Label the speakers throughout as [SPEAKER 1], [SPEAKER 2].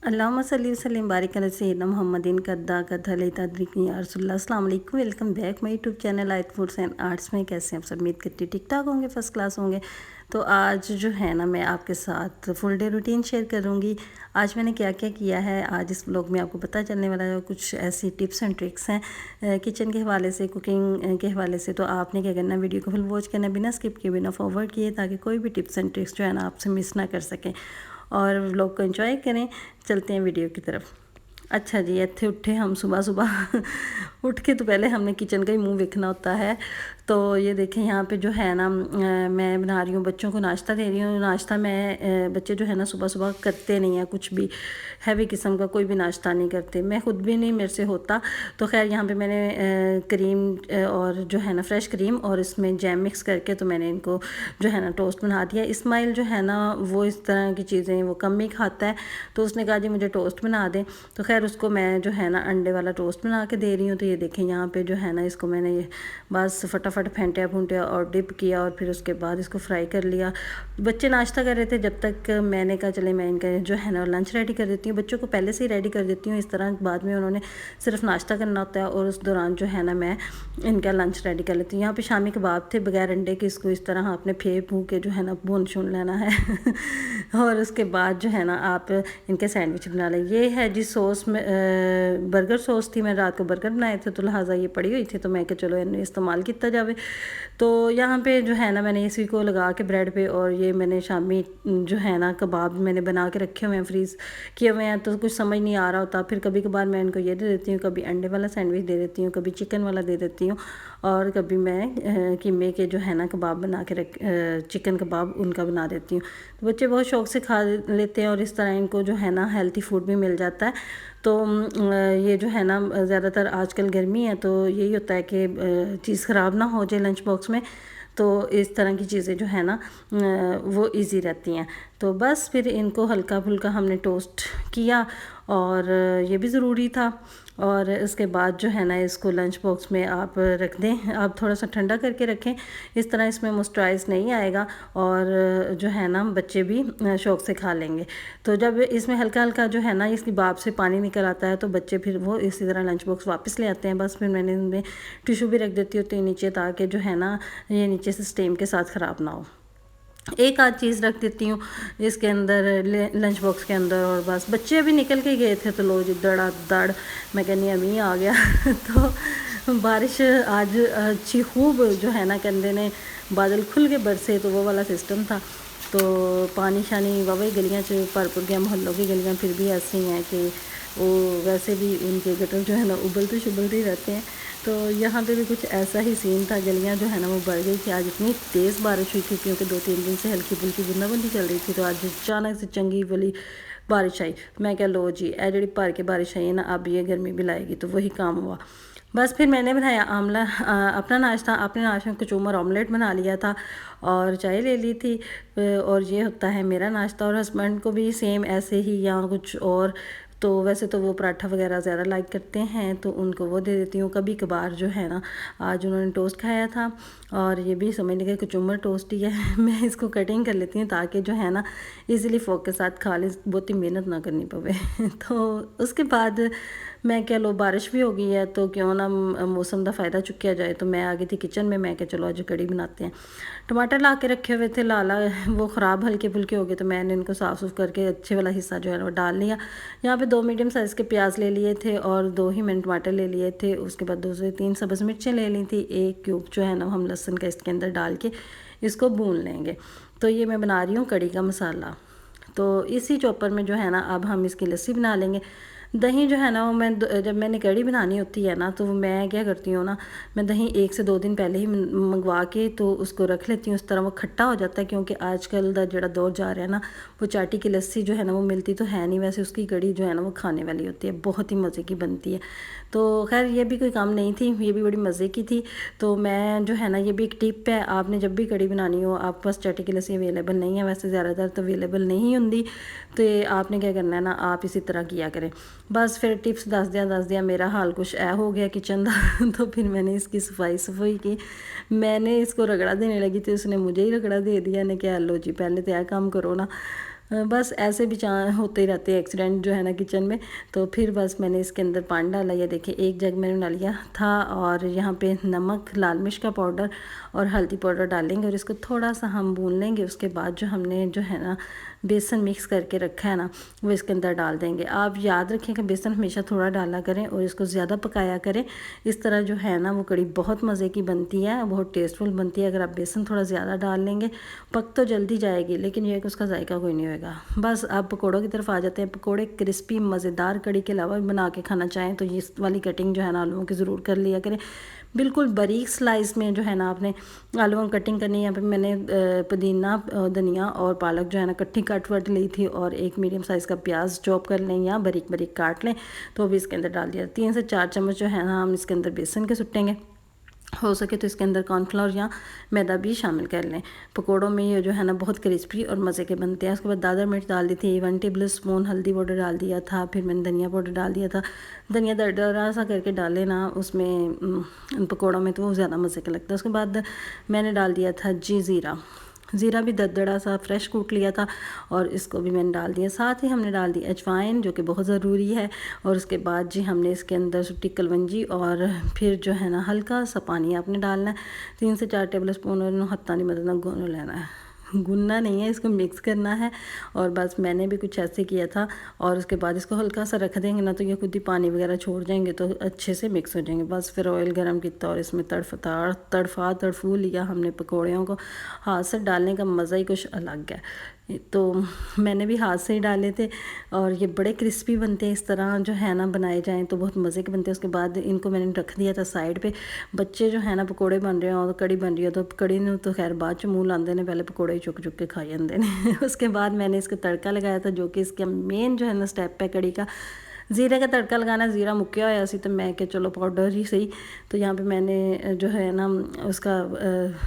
[SPEAKER 1] अल्लाहुम्मा सल्ली वसल्लिम बारिक अला सय्यिदना मुहम्मदिन कद्दा कथल तदरिकी या रसूलुल्लाह। अस्सलाम वालेकुम, welcome back my YouTube channel आयत फूड्स एंड आर्ट्स में। कैसे हैं आप सब? उम्मीद करती ठीक ठाक होंगे, फर्स्ट क्लास होंगे। तो आज जो है ना, मैं आपके साथ फुल डे रूटीन शेयर करूंगी। आज मैंने क्या क्या किया है, आज इस व्लॉग में आपको पता चलने वाला है। कुछ ऐसी टिप्स एंड ट्रिक्स हैं किचन के हवाले से, कुकिंग के हवाले से। तो आपने क्या करना, वीडियो को फुल वॉच करना, बिना स्किप किए, बिना फॉरवर्ड किए, ताकि कोई भी टिप्स एंड ट्रिक्स जो है ना आपसे मिस ना कर सकें और व्लॉग को एंजॉय करें। चलते हैं वीडियो की तरफ। अच्छा जी, इतने उठे हम सुबह सुबह उठ के तो पहले हमने किचन का ही मुंह देखना होता है। तो ये देखें, यहाँ पे जो है ना, मैं बना रही हूँ, बच्चों को नाश्ता दे रही हूँ। नाश्ता मैं बच्चे जो है ना सुबह सुबह करते नहीं हैं, कुछ भी हैवी किस्म का कोई भी नाश्ता नहीं करते। मैं ख़ुद भी नहीं, मेरे से होता। तो खैर यहाँ पे मैंने क्रीम और जो है ना फ्रेश क्रीम और इसमें जैम मिक्स करके तो मैंने इनको जो है ना टोस्ट बना दिया। इस्माइल जो है ना वो इस तरह की चीज़ें वो कम ही खाता है, तो उसने कहा जी मुझे टोस्ट बना दें। तो खैर उसको मैं जो है ना अंडे वाला टोस्ट बना के दे रही हूँ। तो ये देखें, यहाँ पे जो है ना इसको मैंने ये बस फटाफट फेंटा फूंटा और डिप किया और फिर उसके बाद इसको फ्राई कर लिया। बच्चे नाश्ता कर रहे थे, जब तक मैंने कहा चले मैं इनका जो है ना लंच रेडी कर देती हूँ। बच्चों को पहले से ही रेडी कर देती हूँ, इस तरह बाद में उन्होंने सिर्फ नाश्ता करना होता है और उस दौरान जो है ना मैं इनका लंच रेडी कर लेती हूँ। यहाँ पे शामी कबाब थे बगैर अंडे के, इसको इस तरह आपने फेंक फूँक के जो है ना भून शून लेना है और उसके बाद जो है ना आप इनके सैंडविच बना लें। ये है जी सॉस में बर्गर सॉस थी, मैं रात को बर्गर बनाए थे तो लिहाजा ये पड़ी हुई थी, तो मैं कि चलो इन्हें इस्तेमाल किया जावे। तो यहाँ पे जो है ना मैंने इसी को लगा के ब्रेड पे, और ये मैंने शामी जो है ना कबाब मैंने बना के रखे हुए हैं, फ्रीज़ किए हुए हैं। तो कुछ समझ नहीं आ रहा होता, फिर कभी कभार मैं इनको ये दे देती हूँ, कभी अंडे वाला सैंडविच दे देती हूँ, कभी चिकन वाला दे देती हूँ, और कभी मैं कीमे के जो है ना कबाब बना के रख चिकन कबाब उनका बना देती हूँ। तो बच्चे बहुत शौक़ से खा लेते हैं और इस तरह इनको जो है ना हेल्थी फूड भी मिल जाता है। तो ये जो है ना ज़्यादातर आजकल गर्मी है तो यही होता है कि चीज़ ख़राब ना हो जाए लंच बॉक्स में, तो इस तरह की चीज़ें जो है ना वो इजी रहती हैं। तो बस फिर इनको हल्का फुल्का हमने टोस्ट किया और ये भी ज़रूरी था। और इसके बाद जो है ना इसको लंच बॉक्स में आप रख दें, आप थोड़ा सा ठंडा करके रखें, इस तरह इसमें मॉइस्चराइज़ नहीं आएगा और जो है ना बच्चे भी शौक़ से खा लेंगे। तो जब इसमें हल्का हल्का जो है ना इसकी भाप से पानी निकल आता है तो बच्चे फिर वो इसी तरह लंच बॉक्स वापस ले आते हैं। बस फिर मैंने इनमें टिशू भी रख देती होती है नीचे, ताकि जो है ना ये नीचे से स्टीम के साथ ख़राब ना हो। एक आध चीज़ रख देती हूँ इसके अंदर लंच बॉक्स के अंदर, और बस बच्चे अभी निकल के गए थे तो लो जी दड़ा दड़ मैं कहनी अमी आ गया तो बारिश आज अच्छी खूब जो है ना कहते ने बादल खुल के बरसे, तो वो वाला सिस्टम था। तो पानी शानी वावे गलियाँ च भरपुर गया, मोहल्लों की गलियाँ फिर भी ऐसी हैं कि वो वैसे भी उनके गटर जो है ना उबलते शुबलते ही रहते हैं। तो यहाँ पे भी कुछ ऐसा ही सीन था, गलियाँ जो है ना वो बढ़ गई थी। आज इतनी तेज़ बारिश हुई थी क्योंकि 2-3 दिन से हल्की फुल्की बूंदाबांदी चल रही थी, तो आज अचानक से चंगी वाली बारिश आई। मैं क्या लो जी ए जी भर के बारिश आई है ना, अब ये गर्मी भी लाएगी, तो वही काम हुआ। बस फिर मैंने बनाया आमला अपना नाश्ता, अपने नाश्ते में कचूमर ऑमलेट बना लिया था और चाय ले ली थी। और ये होता है मेरा नाश्ता, और हस्बैंड को भी सेम ऐसे ही या कुछ और। तो वैसे तो वो पराठा वगैरह ज़्यादा लाइक करते हैं तो उनको वो दे देती हूँ। कभी कभार जो है ना आज उन्होंने टोस्ट खाया था और ये भी समझ लगे कचूमर टोस्ट ही है मैं इसको कटिंग कर लेती हूँ ताकि जो है ना इजीली फोक के साथ खा ले, बहुत ही मेहनत ना करनी पवे तो उसके बाद मैं क्या लो बारिश भी हो गई है तो क्यों ना मौसम का फ़ायदा चुकिया जाए। तो मैं आ गई थी किचन में, मैं क्या चलो आज कड़ी बनाते हैं। टमाटर ला के रखे हुए थे लाला, वो ख़राब हल्के फुल्के हो गए, तो मैंने इनको साफ़ सुफ करके अच्छे वाला हिस्सा जो है वो डाल लिया। यहाँ पे 2 मीडियम साइज़ के प्याज ले लिए थे और 2 ही मैंने टमाटर ले लिए थे। उसके बाद 2 से 3 सब्ज़ मिर्चें ले ली थी, 1 क्यूब जो है ना हम लहसुन का इसके अंदर डाल के इसको भून लेंगे। तो ये मैं बना रही हूँ कड़ी का मसाला। तो इसी चॉपर में जो है ना अब हम इसकी लस्सी बना लेंगे। दही जो है ना वो मैं जब मैंने कड़ी बनानी होती है ना तो मैं क्या करती हूँ ना, मैं दही 1 से 2 दिन पहले ही मंगवा के तो उसको रख लेती हूँ, उस तरह वो खट्टा हो जाता है। क्योंकि आजकल का जो दौर जा रहा है ना वो चाटी की लस्सी जो है ना वो मिलती तो है नहीं, वैसे उसकी कड़ी जो है ना वो खाने वाली होती है, बहुत ही मज़े की बनती है। तो खैर ये भी कोई काम नहीं थी, ये भी बड़ी मज़े की थी। तो मैं जो है ना ये भी एक टिप है, आपने जब भी कड़ी बनानी हो, आपके पास चाटी की लस्सी अवेलेबल नहीं है, वैसे ज़्यादातर तो अवेलेबल नहीं होंगी, तो आपने क्या करना है ना आप इसी तरह किया करें। बस फिर टिप्स दस दिया मेरा हाल कुछ ऐ हो गया किचन का तो फिर मैंने इसकी सफाई की, मैंने इसको रगड़ा देने लगी थी, उसने मुझे ही रगड़ा दे दिया ने क्या लो जी पहले तो यह काम करो ना। बस ऐसे भी होते ही रहते हैं एक्सीडेंट जो है ना किचन में। तो फिर बस मैंने इसके अंदर पानी डाला, ये देखिए एक जग मैंने बना लिया था। और यहाँ पे नमक, लाल मिर्च का पाउडर और हल्दी पाउडर डालेंगे और इसको थोड़ा सा हम भून लेंगे। उसके बाद जो हमने जो है ना बेसन मिक्स करके रखा है ना, वो इसके अंदर डाल देंगे। आप याद रखें कि बेसन हमेशा थोड़ा डाला करें और इसको ज़्यादा पकाया करें। इस तरह जो है ना वो कड़ी बहुत मज़े की बनती है, बहुत टेस्टफुल बनती है। अगर आप बेसन थोड़ा ज़्यादा डाल लेंगे, पक तो जल्दी जाएगी लेकिन ये है कि उसका जायका कोई नहीं होगा। बस अब पकौड़ों की तरफ आ जाते हैं। पकौड़े क्रिस्पी मज़ेदार कड़ी के अलावा बना के खाना चाहें तो इस वाली कटिंग जो है ना आलूओं की ज़रूर कर लिया करें। बिल्कुल बारीक स्लाइस में जो है ना आपने आलूओं की कटिंग करनी है। यहाँ पे मैंने पुदीना, धनिया और पालक जो है ना इकट्ठी काट वाट ली थी, और एक मीडियम साइज़ का प्याज चॉप कर लें या बारीक बारीक काट लें, तो भी इसके अंदर डाल दिया। 3 से 4 चम्मच जो है ना हम इसके अंदर बेसन के सुट्टेंगे। हो सके तो इसके अंदर कॉर्नफ्लोर या मैदा भी शामिल कर लें। पकोड़ों में ये जो है ना बहुत क्रिस्पी और मज़े के बनते हैं। उसके बाद दादर मिर्च डाल दी थी, 1 टेबल स्पून हल्दी पाउडर डाल दिया था, फिर मैंने धनिया पाउडर डाल दिया था। धनिया दरदरा सा करके डाले ना उसमें पकोड़ों में, तो वो ज़्यादा मज़े का लगता है। उसके बाद मैंने डाल दिया था ज़ीरा भी दरदरा सा फ्रेश कूट लिया था और इसको भी मैंने डाल दिया। साथ ही हमने डाल दी अजवाइन, जो कि बहुत ज़रूरी है। और उसके बाद जी हमने इसके अंदर सूटी कलवंजी और फिर जो है ना हल्का सा पानी आपने डालना है। 3 से 4 टेबल स्पून और हत्था नहीं मतलब गून लेना है, गूनना नहीं है, इसको मिक्स करना है। और बस मैंने भी कुछ ऐसे किया था। और उसके बाद इसको हल्का सा रख देंगे ना, तो ये खुद ही पानी वगैरह छोड़ जाएंगे, तो अच्छे से मिक्स हो जाएंगे। बस फिर ऑयल गरम किया और इसमें तड़फू लिया हमने पकौड़ियों को। हाथ से डालने का मज़ा ही कुछ अलग है। तो मैंने भी हाथ से ही डाले थे और ये बड़े क्रिस्पी बनते हैं। इस तरह जो है ना बनाए जाएं तो बहुत मज़े के बनते हैं। उसके बाद इनको मैंने रख दिया था साइड पे। बच्चे जो है ना पकोड़े बन रहे हो और कड़ी बन रही हो, तो कड़ी ने तो खैर बाद च मूँह लाते हैं, पहले पकोड़े चुक चुक के खा जाते हैं। उसके बाद मैंने इसका तड़का लगाया था, जो कि इसका मेन जो है ना स्टेप है कड़ी का। ज़ीरे का तड़का लगाना। ज़ीरा मुक्या होया सी तो मैं कि चलो पाउडर ही सही। तो यहाँ पे मैंने जो है ना उसका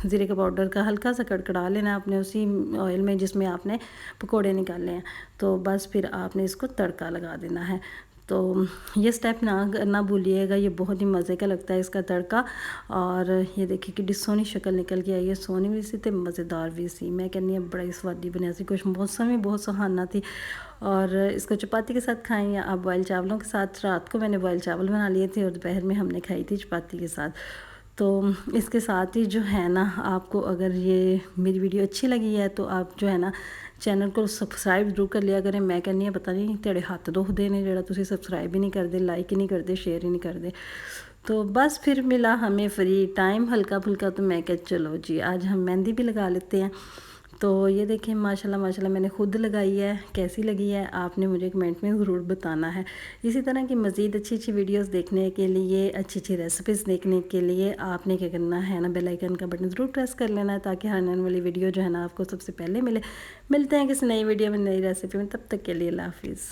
[SPEAKER 1] ज़ीरे के पाउडर का हल्का सा कड़कड़ा लेना आपने उसी ऑयल में जिसमें आपने पकोड़े निकाले हैं। तो बस फिर आपने इसको तड़का लगा देना है। तो ये स्टेप ना भूलिएगा, ये बहुत ही मज़े का लगता है इसका तड़का। और ये देखिए कि सोहनी शक्ल निकल के आई है, सोहनी भी सी तो मज़ेदार भी सी। मैं कहनी बड़ा ही स्वादी बनया सी, कुछ मौसम भी बहुत सुहाना थी। और इसको चपाती के साथ खाएं या आप बॉयल चावलों के साथ। रात को मैंने बॉयल चावल बना लिए थे और दोपहर में हमने खाई थी चपाती के साथ। तो इसके साथ ही जो है ना आपको अगर ये मेरी वीडियो अच्छी लगी है तो आप जो है ना चैनल को सब्सक्राइब जरूर कर लिया करें। मैं कहनी पता नहीं तेरे हाथ दुखते ने जो तुम सब्सक्राइब ही नहीं करते, लाइक ही नहीं करते, शेयर ही नहीं करते। तो बस फिर मिला हमें फ्री टाइम हल्का फुल्का, तो मैं क्या चलो जी आज हम मेहंदी भी लगा लेते हैं। तो ये देखें माशाल्लाह माशाल्लाह मैंने खुद लगाई है। कैसी लगी है आपने मुझे कमेंट में ज़रूर बताना है। इसी तरह की मज़ीद अच्छी अच्छी वीडियोस देखने के लिए, अच्छी अच्छी रेसिपीज़ देखने के लिए आपने क्या करना है ना, बेल आइकन का बटन ज़रूर प्रेस कर लेना है, ताकि हर आने वाली वीडियो जो है ना आपको सबसे पहले मिले। मिलते हैं किसी नई वीडियो में, नई रेसिपी में, तब तक के लिए अल्लाह हाफिज़।